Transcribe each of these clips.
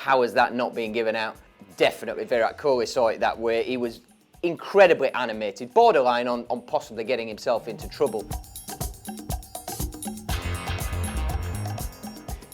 how has that not been given out? Definitely Virat Kohli saw it that way. He was incredibly animated, borderline on possibly getting himself into trouble.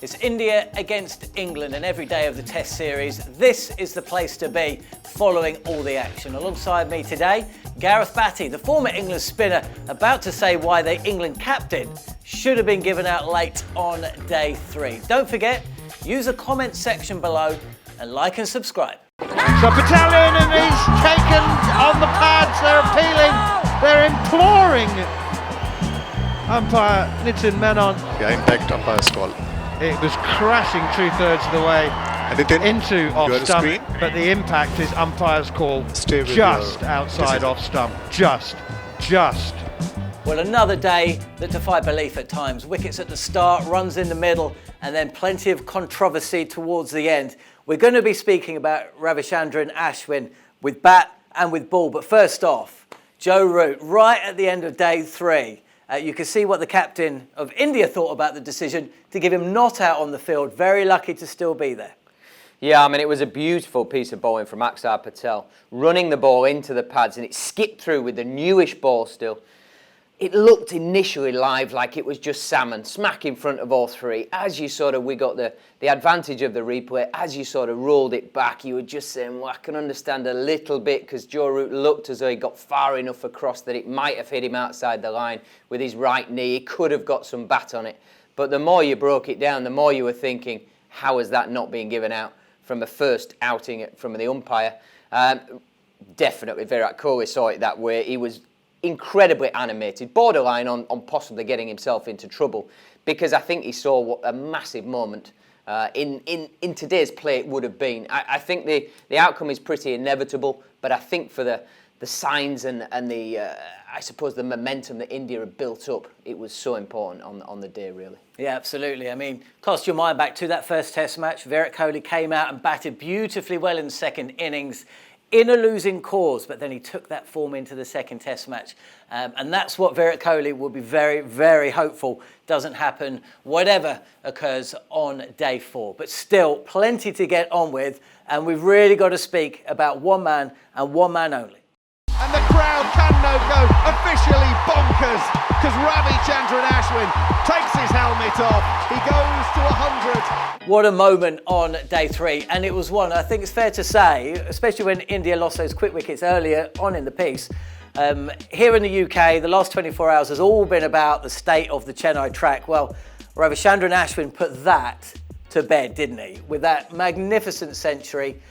It's India against England, and every day of the Test series, this is the place to be following all the action. Alongside me today, Gareth Batty, the former England spinner, about to say why the England captain should have been given out late on day 3. Don't forget, use the comment section below and like and subscribe. So Battalion, and he's taken on the pads, they're appealing, they're imploring umpire Nitin Menon. Yeah, impact umpire's call. It was crashing 2/3 of the way into off stump, but the impact is umpire's call just outside off stump, just. Well, another day that defied belief at times. Wickets at the start, runs in the middle, and then plenty of controversy towards the end. We're going to be speaking about Ravichandran Ashwin with bat and with ball, but first off, Joe Root, right at the end of day 3, you can see what the captain of India thought about the decision to give him not out on the field. Very lucky to still be there. Yeah, I mean, it was a beautiful piece of bowling from Axar Patel, running the ball into the pads, and it skipped through with the newish ball still. It looked initially live like it was just salmon, smack in front of all three. As you we got the advantage of the replay, as you rolled it back, you were just saying, well, I can understand a little bit, because Joe Root looked as though he got far enough across that it might have hit him outside the line with his right knee. He could have got some bat on it. But the more you broke it down, the more you were thinking, how has that not been given out from a first outing from the umpire? Definitely Virat Kohli saw it that way. He was incredibly animated, borderline on possibly getting himself into trouble, because I think he saw what a massive moment in today's play it would have been. I think the outcome is pretty inevitable, but I think for the signs and the I suppose the momentum that India had built up, it was so important on the day, really. Yeah, absolutely. I mean, cast your mind back to that first Test match. Virat Kohli came out and batted beautifully well in the second innings, in a losing cause, but then he took that form into the second Test match. And that's what Virat Kohli will be very, very hopeful doesn't happen, whatever occurs on day 4. But still, plenty to get on with, and we've really got to speak about one man and one man only. And the crowd can now go officially bonkers, because Ravichandran Ashwin takes his helmet off. He goes to 100. What a moment on day 3, and it was one, I think it's fair to say, especially when India lost those quick wickets earlier on in the piece. Here in the UK, the last 24 hours has all been about the state of the Chennai track. Well, Ravichandran Ashwin put that to bed, didn't he? With that magnificent century.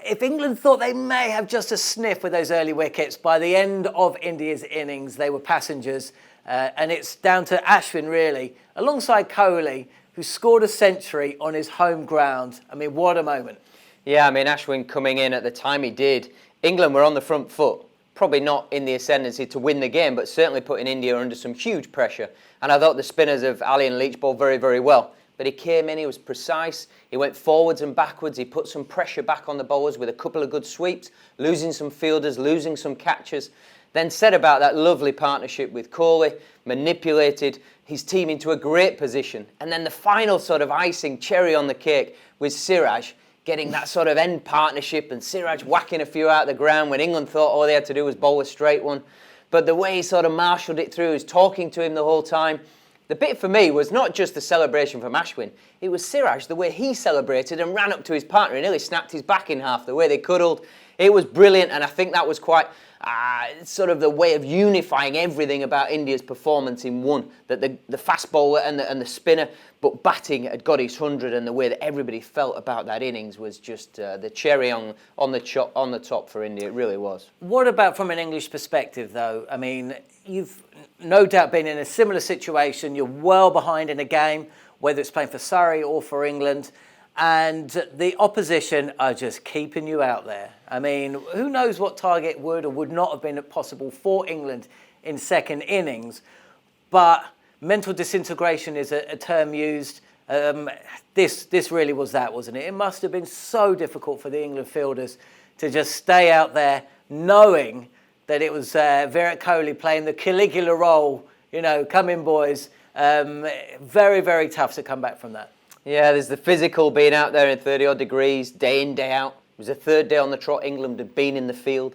If England thought they may have just a sniff with those early wickets, by the end of India's innings, they were passengers. And it's down to Ashwin, really, alongside Kohli, who scored a century on his home ground. I mean, what a moment. Yeah, I mean, Ashwin coming in at the time he did, England were on the front foot. Probably not in the ascendancy to win the game, but certainly putting India under some huge pressure. And I thought the spinners of Ali and Leach bowled very, very well. But he came in, he was precise, he went forwards and backwards, he put some pressure back on the bowlers with a couple of good sweeps, losing some fielders, losing some catchers. Then set about that lovely partnership with Kohli, manipulated his team into a great position. And then the final icing, cherry on the cake, was Siraj getting that end partnership, and Siraj whacking a few out of the ground when England thought all they had to do was bowl a straight one. But the way he marshalled it through, he was talking to him the whole time. The bit for me was not just the celebration from Ashwin, it was Siraj, the way he celebrated and ran up to his partner and nearly snapped his back in half, the way they cuddled. It was brilliant, and I think that was quite the way of unifying everything about India's performance in one, that the fast bowler and the spinner, but batting had got his 100, and the way that everybody felt about that innings was just the cherry on the top for India. It really was. What about from an English perspective, though? I mean, you've no doubt been in a similar situation. You're well behind in a game, whether it's playing for Surrey or for England, and the opposition are just keeping you out there. I mean, who knows what target would or would not have been possible for England in second innings, but mental disintegration is a term used. This really was that, wasn't it? It must have been so difficult for the England fielders to just stay out there knowing that it was Virat Kohli playing the Caligula role, come in boys. Very, very tough to come back from that. Yeah, there's the physical being out there in 30-odd degrees, day in, day out. It was the third day on the trot England had been in the field.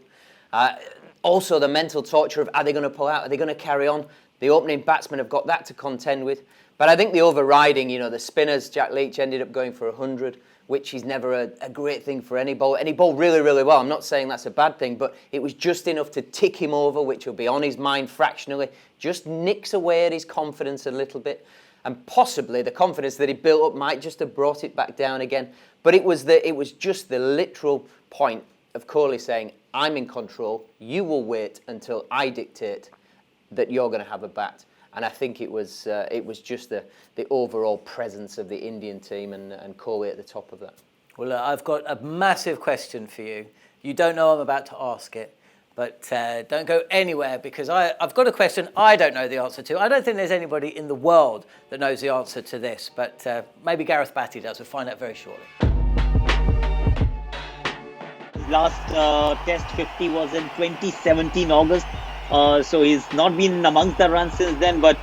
Also, the mental torture of, are they going to pull out? Are they going to carry on? The opening batsmen have got that to contend with. But I think the overriding, the spinners, Jack Leach ended up going for 100, which is never a great thing for any ball. Any ball really, really well. I'm not saying that's a bad thing, but it was just enough to tick him over, which will be on his mind fractionally. Just nicks away at his confidence a little bit. And possibly the confidence that he built up might just have brought it back down again. But it was just the literal point of Kohli saying, I'm in control, you will wait until I dictate that you're going to have a bat. And I think it was just the overall presence of the Indian team and Kohli at the top of that. Well, I've got a massive question for you. You don't know I'm about to ask it, but don't go anywhere because I've got a question I don't know the answer to. I don't think there's anybody in the world that knows the answer to this, but maybe Gareth Batty does. We'll find out very shortly. Last Test 50 was in 2017 August. So he's not been amongst the runs since then, but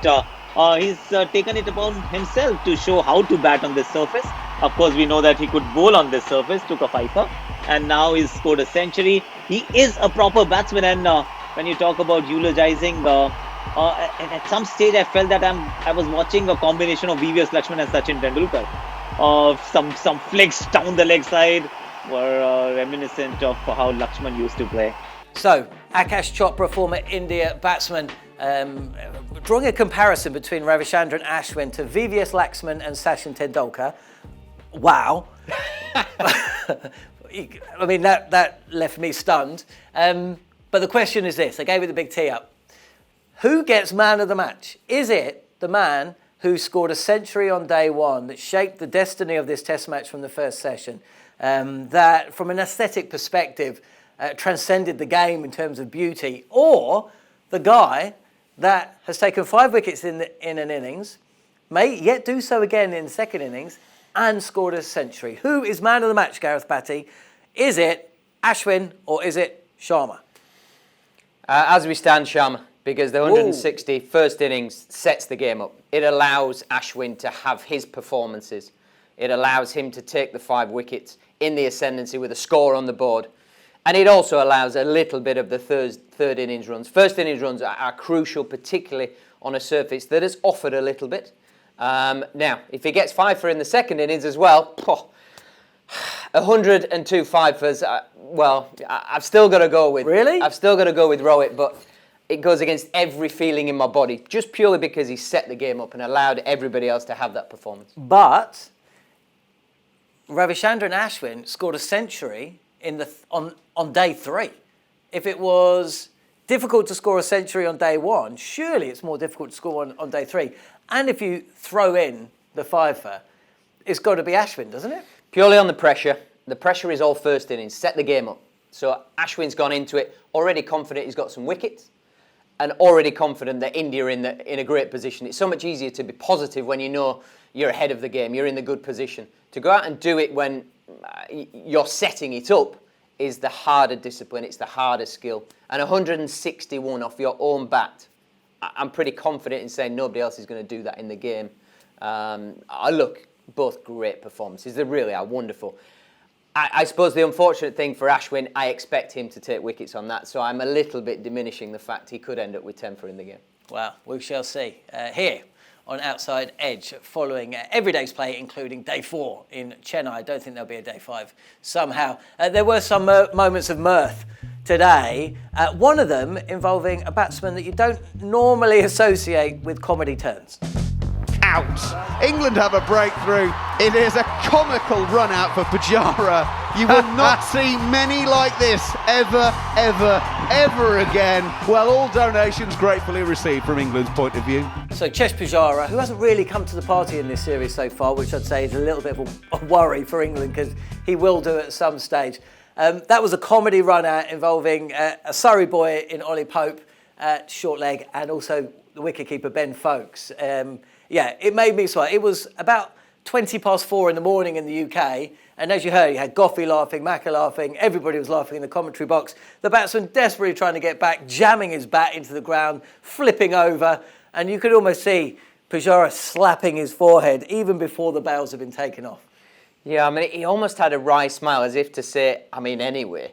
he's taken it upon himself to show how to bat on this surface. Of course, we know that he could bowl on this surface, took a fifer, and now he's scored a century. He is a proper batsman, and when you talk about eulogizing, at some stage I felt that I was watching a combination of VVS Lakshman and Sachin Tendulkar. Some flicks down the leg side were reminiscent of how Lakshman used to play. So, Akash Chopra, former India batsman, drawing a comparison between Ravichandran Ashwin to VVS Lakshman and Sachin Tendulkar. Wow. I mean, that left me stunned. But the question is this, I gave it the big tee up. Who gets man of the match? Is it the man who scored a century on day one that shaped the destiny of this test match from the first session, that from an aesthetic perspective transcended the game in terms of beauty, or the guy that has taken 5 wickets in an innings, may yet do so again in the second innings, and scored a century? Who is man of the match, Gareth Batty? Is it Ashwin or is it Sharma? As we stand, Sharma, because the 160 first innings sets the game up. It allows Ashwin to have his performances. It allows him to take the 5 wickets in the ascendancy with a score on the board. And it also allows a little bit of the third innings runs. First innings runs are crucial, particularly on a surface that has offered a little bit. Now, if he gets 5 for in the second innings as well, 102 fifers. I've still got to go with. Really? I've still got to go with Rohit, but it goes against every feeling in my body, just purely because he set the game up and allowed everybody else to have that performance. But Ravichandran Ashwin scored a century on day 3. If it was difficult to score a century on day 1, surely it's more difficult to score on day 3. And if you throw in the fifer, it's got to be Ashwin, doesn't it? Purely on the pressure. The pressure is all first innings. Set the game up. So Ashwin's gone into it already confident he's got some wickets, and already confident that India are in a great position. It's so much easier to be positive when you know you're ahead of the game, you're in the good position. To go out and do it when you're setting it up is the harder discipline, it's the harder skill. And 161 off your own bat, I'm pretty confident in saying nobody else is going to do that in the game. Look, both great performances. They really are wonderful. I suppose the unfortunate thing for Ashwin, I expect him to take wickets on that, so I'm a little bit diminishing the fact he could end up with 10 for in the game. Well, we shall see. Here on Outside Edge, following every day's play, including day 4 in Chennai. I don't think there'll be a day 5 somehow. There were some moments of mirth today, one of them involving a batsman that you don't normally associate with comedy turns. Out. England have a breakthrough. It is a comical run out for Pujara. You will not see many like this ever again. Well, all donations gratefully received from England's point of view. So Chesh Pujara, who hasn't really come to the party in this series so far, which I'd say is a little bit of a worry for England because he will do it at some stage. That was a comedy run out involving a Surrey boy in Ollie Pope at short leg and also the wicketkeeper Ben Foakes. Yeah, it made me smile. It was about 20 past 4 in the morning in the UK, and as you heard, you had Goffey laughing, Macca laughing, everybody was laughing in the commentary box. The batsman desperately trying to get back, jamming his bat into the ground, flipping over, and you could almost see Pujara slapping his forehead even before the bails had been taken off. Yeah, I mean, he almost had a wry smile as if to say, I mean, anyway.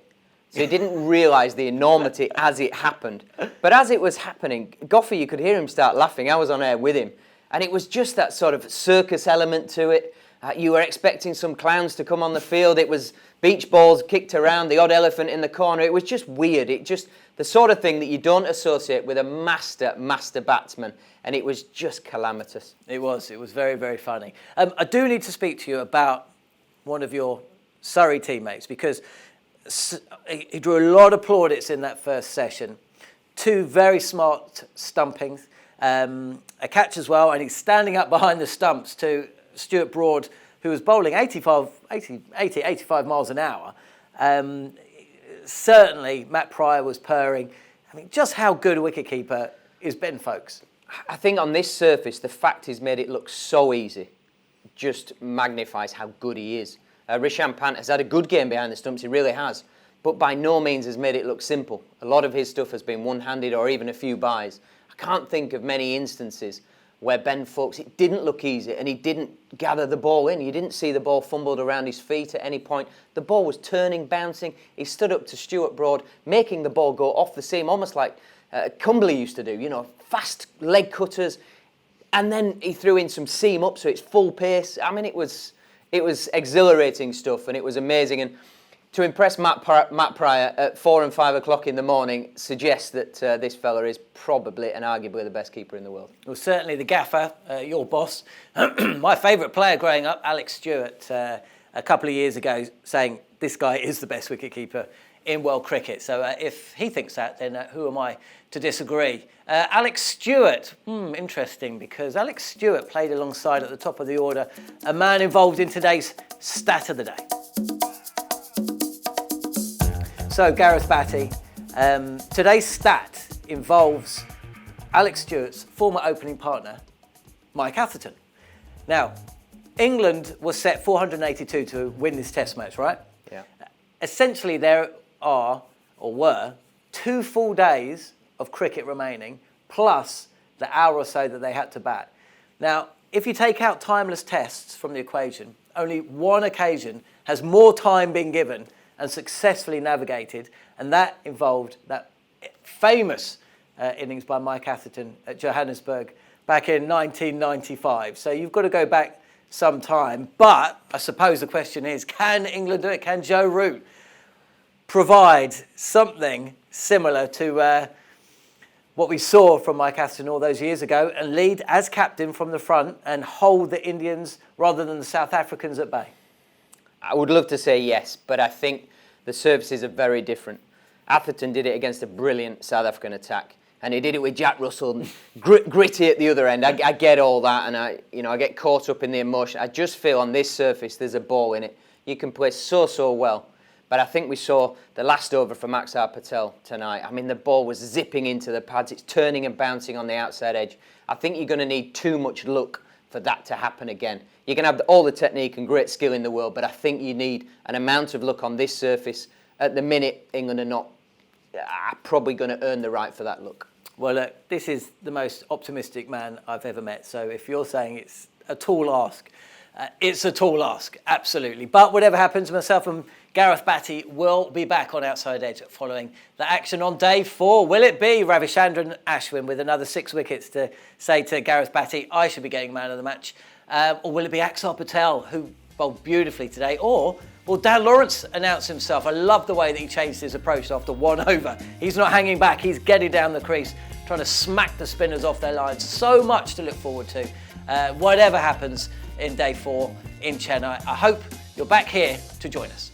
So he didn't realise the enormity as it happened. But as it was happening, Goffey, you could hear him start laughing. I was on air with him. And it was just that sort of circus element to it. You were expecting some clowns to come on the field. It was beach balls kicked around, the odd elephant in the corner. It was just weird. It just the sort of thing that you don't associate with a master batsman. And it was just calamitous. It was very, very funny. I do need to speak to you about one of your Surrey teammates, because he drew a lot of plaudits in that first session. 2 very smart stumpings, a catch as well, and he's standing up behind the stumps to Stuart Broad, who was bowling 85 miles an hour. Certainly, Matt Pryor was purring. I mean, just how good a wicketkeeper is Ben Foakes? I think on this surface, the fact he's made it look so easy just magnifies how good he is. Rishabh Pant has had a good game behind the stumps, he really has, but by no means has made it look simple. A lot of his stuff has been one-handed or even a few byes. I can't think of many instances where Ben Foakes, it didn't look easy and he didn't gather the ball in. You didn't see the ball fumbled around his feet at any point. The ball was turning, bouncing. He stood up to Stuart Broad, making the ball go off the seam, almost like Cumberley used to do, you know, fast leg cutters. And then he threw in some seam up, so it's full pace. I mean, it was exhilarating stuff, and it was amazing. And to impress Matt Pryor at 4 and 5 o'clock in the morning suggests that this fella is probably and arguably the best keeper in the world. Well, certainly the gaffer, your boss, my favourite player growing up, Alex Stewart, a couple of years ago, saying this guy is the best wicketkeeper in world cricket. So if he thinks that, then who am I to disagree? Alex Stewart, interesting, because Alex Stewart played alongside at the top of the order a man involved in today's stat of the day. So Gareth Batty, today's stat involves Alex Stewart's former opening partner, Mike Atherton. Now, England was set 482 to win this test match, right? Yeah. Essentially, there are, or were, 2 full days of cricket remaining, plus the hour or so that they had to bat. Now, if you take out timeless tests from the equation, only one occasion has more time been given and successfully navigated, and that involved that famous innings by Mike Atherton at Johannesburg back in 1995. So you've got to go back some time, but I suppose the question is, can England do it? Can Joe Root provide something similar to what we saw from Mike Atherton all those years ago and lead as captain from the front and hold the Indians rather than the South Africans at bay? I would love to say yes, but I think the services are very different. Atherton did it against a brilliant South African attack, and he did it with Jack Russell, gritty at the other end. I get all that, and I get caught up in the emotion. I just feel on this surface there's a ball in it. You can play so well, but I think we saw the last over from Axar Patel tonight. I mean, the ball was zipping into the pads. It's turning and bouncing on the outside edge. I think you're going to need too much luck for that to happen again. You can have all the technique and great skill in the world, but I think you need an amount of luck on this surface. At the minute, England are not probably going to earn the right for that luck. Well, look, this is the most optimistic man I've ever met. So if you're saying it's a tall ask, it's a tall ask, absolutely. But whatever happens, myself and Gareth Batty will be back on Outside Edge following the action on day 4. Will it be Ravichandran Ashwin with another 6 wickets to say to Gareth Batty, I should be getting man of the match? Or will it be Axar Patel, who bowled beautifully today? Or will Dan Lawrence announce himself? I love the way that he changed his approach after 1 over. He's not hanging back, he's getting down the crease, trying to smack the spinners off their lines. So much to look forward to. Whatever happens in day 4 in Chennai. I hope you're back here to join us.